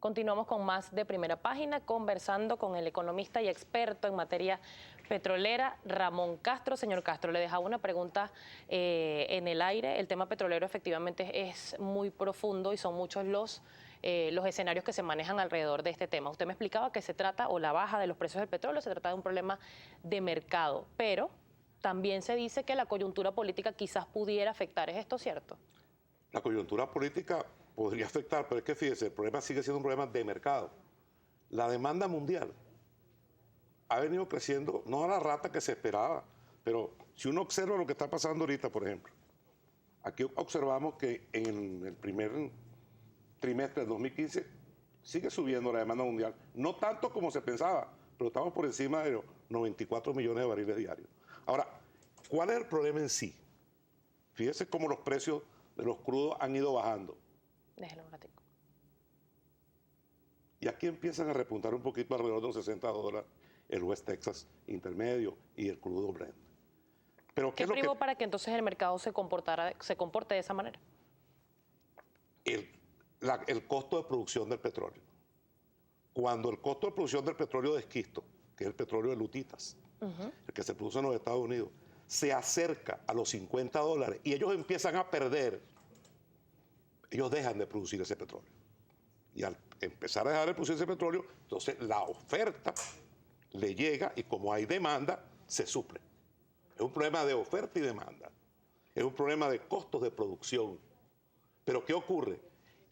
Continuamos con más de Primera Página, conversando con el economista y experto en materia petrolera, Ramón Castro. Señor Castro, le dejaba una pregunta en el aire. El tema petrolero efectivamente es muy profundo y son muchos los escenarios que se manejan alrededor de este tema. Usted me explicaba que se trata, o la baja de los precios del petróleo, se trata de un problema de mercado, pero también se dice que la coyuntura política quizás pudiera afectar. ¿Es esto cierto? La coyuntura política podría afectar, pero es que fíjese, el problema sigue siendo un problema de mercado. La demanda mundial ha venido creciendo, no a la rata que se esperaba, pero si uno observa lo que está pasando ahorita, por ejemplo, aquí observamos que en el primer trimestre de 2015 sigue subiendo la demanda mundial, no tanto como se pensaba, pero estamos por encima de los 94 millones de barriles diarios. Ahora, ¿cuál es el problema en sí? Fíjese cómo los precios de los crudos han ido bajando. Déjelo un ratico. Y aquí empiezan a repuntar un poquito alrededor de los $60 el West Texas intermedio y el crudo Brent. Pero ¿Qué privó para que entonces el mercado se comporte de esa manera? El costo de producción del petróleo. Cuando el costo de producción del petróleo de esquisto, que es el petróleo de lutitas, el que se produce en los Estados Unidos, se acerca a los $50 y ellos empiezan a perder, ellos dejan de producir ese petróleo. Y al empezar a dejar de producir ese petróleo, entonces la oferta le llega y como hay demanda, se suple. Es un problema de oferta y demanda. Es un problema de costos de producción. Pero ¿qué ocurre?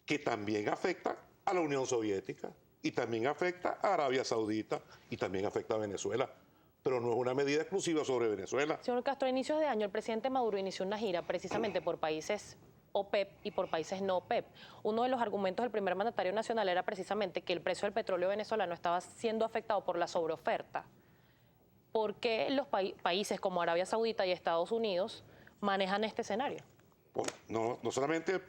Que también afecta a la Unión Soviética y también afecta a Arabia Saudita y también afecta a Venezuela. Pero no es una medida exclusiva sobre Venezuela. Señor Castro, a inicios de año el presidente Maduro inició una gira precisamente por países OPEP y por países no OPEP. Uno de los argumentos del primer mandatario nacional era precisamente que el precio del petróleo venezolano estaba siendo afectado por la sobreoferta. ¿Por qué los países como Arabia Saudita y Estados Unidos manejan este escenario? No solamente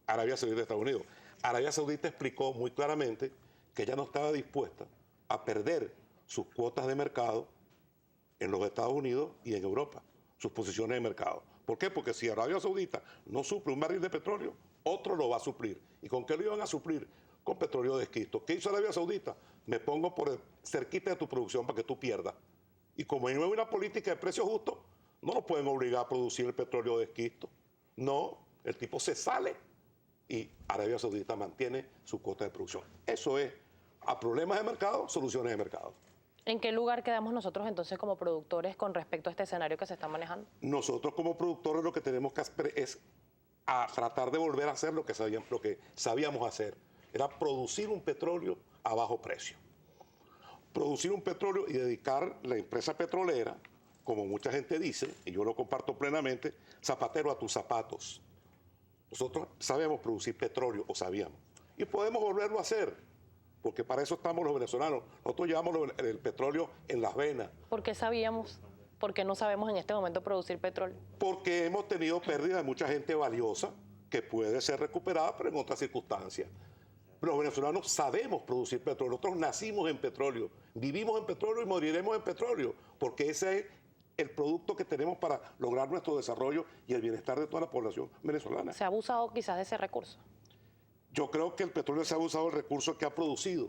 Arabia Saudita y Estados Unidos. Arabia Saudita explicó muy claramente que ella no estaba dispuesta a perder sus cuotas de mercado en los Estados Unidos y en Europa, sus posiciones de mercado. ¿Por qué? Porque si Arabia Saudita no suple un barril de petróleo, otro lo va a suplir. ¿Y con qué lo iban a suplir? Con petróleo de esquisto. ¿Qué hizo Arabia Saudita? Me pongo por cerquita de tu producción para que tú pierdas. Y como no hay una política de precios justos, no lo pueden obligar a producir el petróleo de esquisto. No, el tipo se sale y Arabia Saudita mantiene su cuota de producción. Eso es, a problemas de mercado, soluciones de mercado. ¿En qué lugar quedamos nosotros entonces como productores con respecto a este escenario que se está manejando? Nosotros como productores lo que tenemos que hacer es tratar de volver a hacer lo que sabíamos hacer. Era producir un petróleo a bajo precio. Producir un petróleo y dedicar la empresa petrolera, como mucha gente dice, y yo lo comparto plenamente, zapatero a tus zapatos. Nosotros sabemos producir petróleo, o sabíamos, y podemos volverlo a hacer. Porque para eso estamos los venezolanos. Nosotros llevamos el petróleo en las venas. ¿Por qué sabíamos? ¿Por qué no sabemos en este momento producir petróleo? Porque hemos tenido pérdida de mucha gente valiosa que puede ser recuperada, pero en otras circunstancias. Los venezolanos sabemos producir petróleo. Nosotros nacimos en petróleo, vivimos en petróleo y moriremos en petróleo, porque ese es el producto que tenemos para lograr nuestro desarrollo y el bienestar de toda la población venezolana. ¿Se ha abusado quizás de ese recurso? Yo creo que el petróleo se ha usado el recurso que ha producido.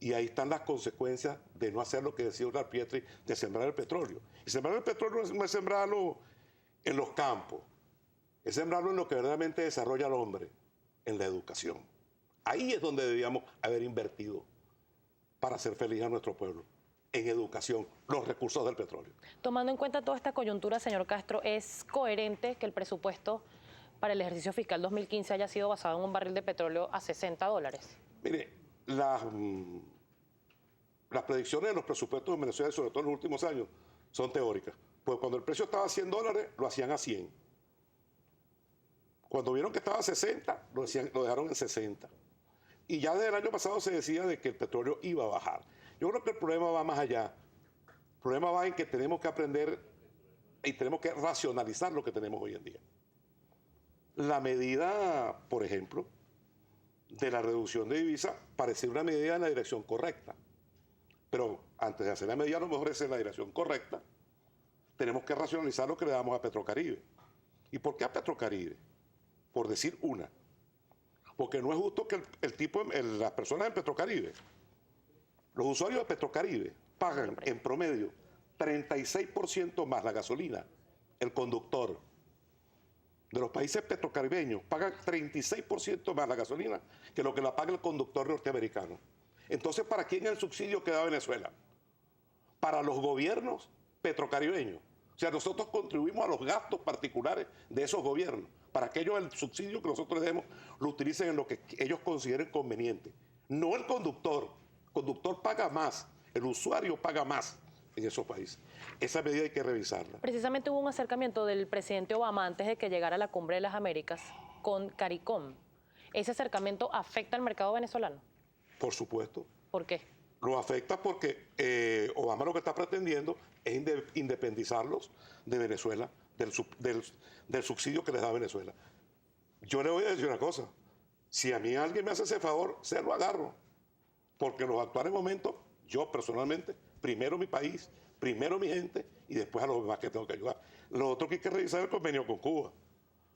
Y ahí están las consecuencias de no hacer lo que decía Oscar Pietri, de sembrar el petróleo. Y sembrar el petróleo no es sembrarlo en los campos, es sembrarlo en lo que verdaderamente desarrolla al hombre, en la educación. Ahí es donde debíamos haber invertido para hacer feliz a nuestro pueblo, en educación, los recursos del petróleo. Tomando en cuenta toda esta coyuntura, señor Castro, ¿es coherente que el presupuesto para el ejercicio fiscal 2015 haya sido basado en un barril de petróleo a $60? Mire, las predicciones de los presupuestos en Venezuela, sobre todo en los últimos años, son teóricas. Pues cuando el precio estaba a $100, lo hacían a 100. Cuando vieron que estaba a 60, lo dejaron en 60. Y ya desde el año pasado se decía de que el petróleo iba a bajar. Yo creo que el problema va más allá. El problema va en que tenemos que aprender y tenemos que racionalizar lo que tenemos hoy en día. La medida, por ejemplo, de la reducción de divisas parecía una medida en la dirección correcta. Pero antes de hacer la medida, a lo mejor es en la dirección correcta, tenemos que racionalizar lo que le damos a Petrocaribe. ¿Y por qué a Petrocaribe? Por decir una. Porque no es justo que las personas en Petrocaribe, los usuarios de Petrocaribe, pagan en promedio 36% más la gasolina. El conductor de los países petrocaribeños paga 36% más la gasolina que lo que la paga el conductor norteamericano. Entonces, ¿para quién es el subsidio que da Venezuela? Para los gobiernos petrocaribeños. O sea, nosotros contribuimos a los gastos particulares de esos gobiernos, para que ellos el subsidio que nosotros les demos lo utilicen en lo que ellos consideren conveniente. No el conductor. El conductor paga más, el usuario paga más en esos países. Esa medida hay que revisarla. Precisamente hubo un acercamiento del presidente Obama antes de que llegara a la Cumbre de las Américas con CARICOM. ¿Ese acercamiento afecta al mercado venezolano? Por supuesto. ¿Por qué? Lo afecta porque Obama lo que está pretendiendo es independizarlos de Venezuela, del subsidio que les da Venezuela. Yo le voy a decir una cosa, si a mí alguien me hace ese favor, se lo agarro, porque en los actuales momentos, yo personalmente, primero mi país, primero mi gente y después a los demás que tengo que ayudar. Lo otro que hay que revisar es el convenio con Cuba.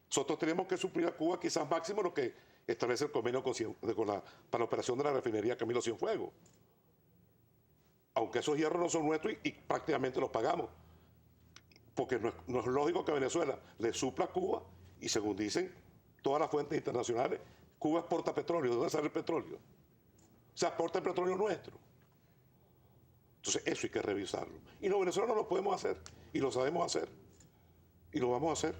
Nosotros tenemos que suplir a Cuba quizás máximo lo que establece el convenio para la operación de la refinería Camilo Cienfuegos. Aunque esos hierros no son nuestros y prácticamente los pagamos. Porque no es lógico que Venezuela le supla a Cuba y según dicen todas las fuentes internacionales, Cuba exporta petróleo. ¿De dónde sale el petróleo? O sea, exporta el petróleo nuestro. Entonces eso hay que revisarlo. Y los venezolanos lo podemos hacer y lo sabemos hacer y lo vamos a hacer.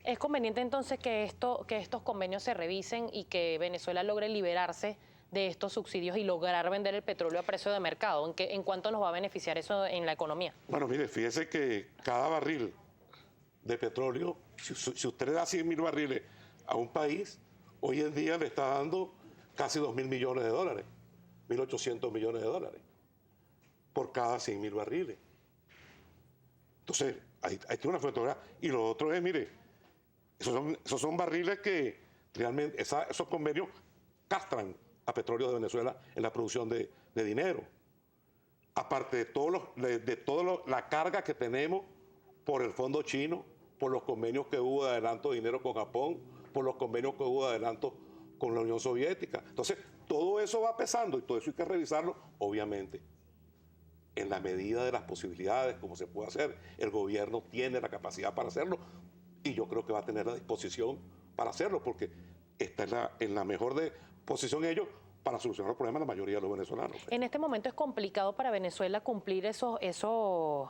¿Es conveniente entonces que estos convenios se revisen y que Venezuela logre liberarse de estos subsidios y lograr vender el petróleo a precio de mercado? ¿En cuánto nos va a beneficiar eso en la economía? Bueno, mire, fíjese que cada barril de petróleo, si usted le da 100.000 barriles a un país, hoy en día le está dando casi 2.000 millones de dólares, 1.800 millones de dólares, por cada 100.000 barriles. Entonces, ahí tiene una fotografía. Y lo otro es, mire, esos son barriles que realmente, esos convenios castran a Petróleo de Venezuela en la producción de dinero. Aparte de toda la carga que tenemos por el fondo chino, por los convenios que hubo de adelanto de dinero con Japón, por los convenios que hubo de adelanto con la Unión Soviética. Entonces, todo eso va pesando y todo eso hay que revisarlo, obviamente, en la medida de las posibilidades, como se puede hacer. El gobierno tiene la capacidad para hacerlo y yo creo que va a tener la disposición para hacerlo, porque está en la mejor posición ellos para solucionar los problemas de la mayoría de los venezolanos. En este momento es complicado para Venezuela cumplir esos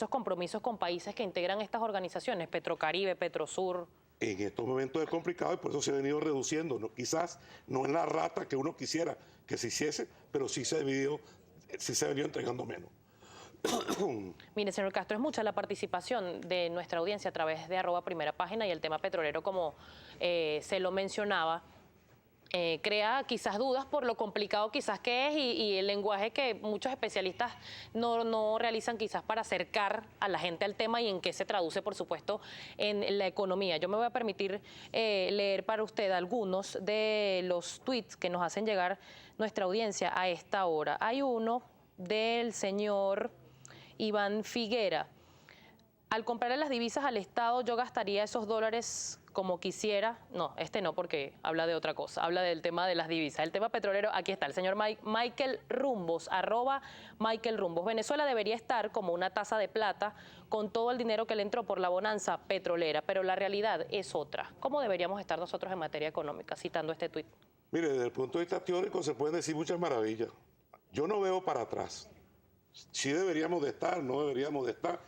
compromisos con países que integran estas organizaciones, Petrocaribe, Petrosur. En estos momentos es complicado y por eso se ha venido reduciendo. No, quizás no en la rata que uno quisiera que se hiciese, pero sí se ha venido entregando menos. Mire, señor Castro, es mucha la participación de nuestra audiencia a través de @primerapágina y el tema petrolero, como se lo mencionaba, crea quizás dudas por lo complicado quizás que es y el lenguaje que muchos especialistas no realizan quizás para acercar a la gente al tema y en qué se traduce, por supuesto, en la economía. Yo me voy a permitir leer para usted algunos de los tweets que nos hacen llegar nuestra audiencia a esta hora. Hay uno del señor Iván Figuera. Al comprarle las divisas al Estado, yo gastaría esos dólares como quisiera. No, no, porque habla de otra cosa, habla del tema de las divisas. El tema petrolero, aquí está, el señor Michael Rumbos, @Michael Rumbos. Venezuela debería estar como una taza de plata con todo el dinero que le entró por la bonanza petrolera, pero la realidad es otra. ¿Cómo deberíamos estar nosotros en materia económica? Citando este tuit. Mire, desde el punto de vista teórico se pueden decir muchas maravillas. Yo no veo para atrás. Sí deberíamos de estar, no deberíamos de estar.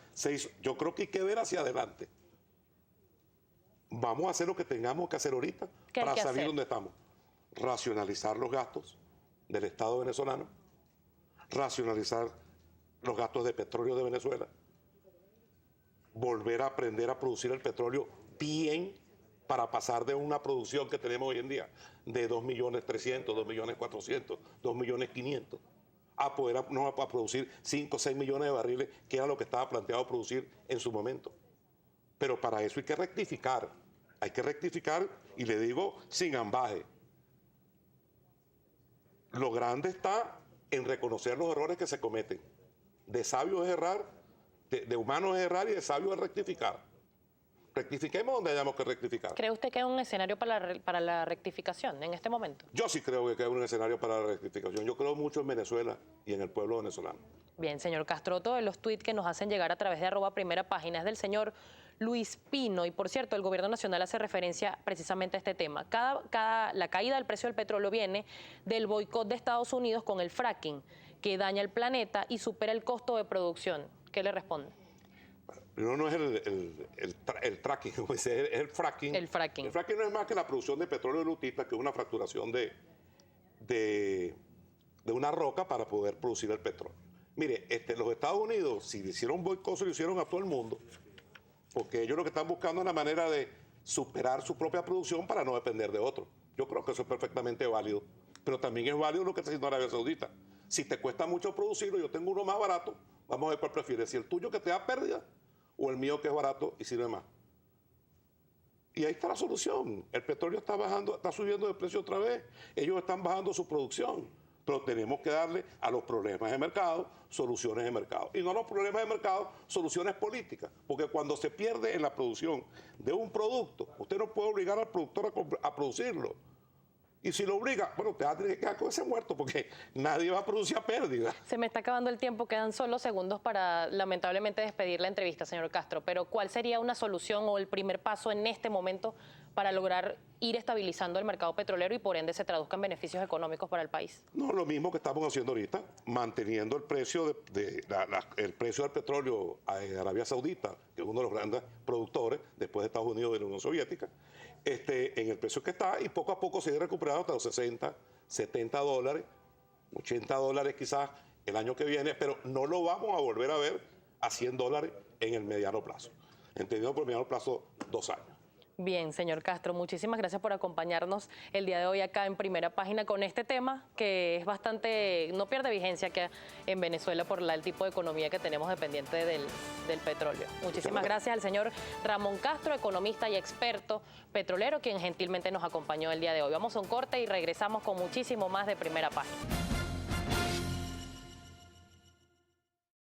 Yo creo que hay que ver hacia adelante. Vamos a hacer lo que tengamos que hacer ahorita para salir donde estamos. Racionalizar los gastos del Estado venezolano, racionalizar los gastos de petróleo de Venezuela, volver a aprender a producir el petróleo bien para pasar de una producción que tenemos hoy en día de 2.300.000, 2.400.000, 2.500.000 a poder a producir 5 o 6 millones de barriles, que era lo que estaba planteado producir en su momento. Pero para eso hay que rectificar y le digo sin ambaje. Lo grande está en reconocer los errores que se cometen. De sabio es errar, de humano es errar y de sabio es rectificar. rectifiquemos donde hayamos que rectificar. ¿Cree usted que hay un escenario para la rectificación en este momento? Yo sí creo que hay un escenario para la rectificación. Yo creo mucho en Venezuela y en el pueblo venezolano. Bien, señor Castro, todos los tuits que nos hacen llegar a través de @primerapágina es del señor Luis Pino. Y por cierto, el gobierno nacional hace referencia precisamente a este tema. La caída del precio del petróleo viene del boicot de Estados Unidos con el fracking, que daña el planeta y supera el costo de producción. ¿Qué le responde? Primero no es el tracking, como dice, es el fracking. El fracking. El fracking no es más que la producción de petróleo de lutita, que es una fracturación de una roca para poder producir el petróleo. Mire, los Estados Unidos, si le hicieron boicot, se lo hicieron a todo el mundo, porque ellos lo que están buscando es una manera de superar su propia producción para no depender de otro. Yo creo que eso es perfectamente válido, pero también es válido lo que está haciendo Arabia Saudita. Si te cuesta mucho producirlo, yo tengo uno más barato, vamos a ver cuál prefieres, si el tuyo que te da pérdida o el mío que es barato y sirve más. Y ahí está la solución. El petróleo está bajando, está subiendo de precio otra vez. Ellos están bajando su producción. Pero tenemos que darle a los problemas de mercado soluciones de mercado. Y no a los problemas de mercado soluciones políticas. Porque cuando se pierde en la producción de un producto, usted no puede obligar al productor a producirlo. Y si lo obliga, bueno, te va a tener que quedar con ese muerto porque nadie va a producir a pérdida. Se me está acabando el tiempo, quedan solo segundos para lamentablemente despedir la entrevista, señor Castro. Pero ¿cuál sería una solución o el primer paso en este momento para lograr ir estabilizando el mercado petrolero y por ende se traduzca en beneficios económicos para el país? No, lo mismo que estamos haciendo ahorita, manteniendo el precio, el precio del petróleo de Arabia Saudita, que es uno de los grandes productores, después de Estados Unidos y de la Unión Soviética, en el precio que está, y poco a poco se ha recuperado hasta los 60, 70 dólares, 80 dólares quizás el año que viene, pero no lo vamos a volver a ver a 100 dólares en el mediano plazo. Entendido por mediano plazo, 2 años. Bien, señor Castro, muchísimas gracias por acompañarnos el día de hoy acá en Primera Página con este tema que es bastante, no pierde vigencia que en Venezuela por el tipo de economía que tenemos dependiente del petróleo. Muchísimas gracias al señor Ramón Castro, economista y experto petrolero, quien gentilmente nos acompañó el día de hoy. Vamos a un corte y regresamos con muchísimo más de Primera Página.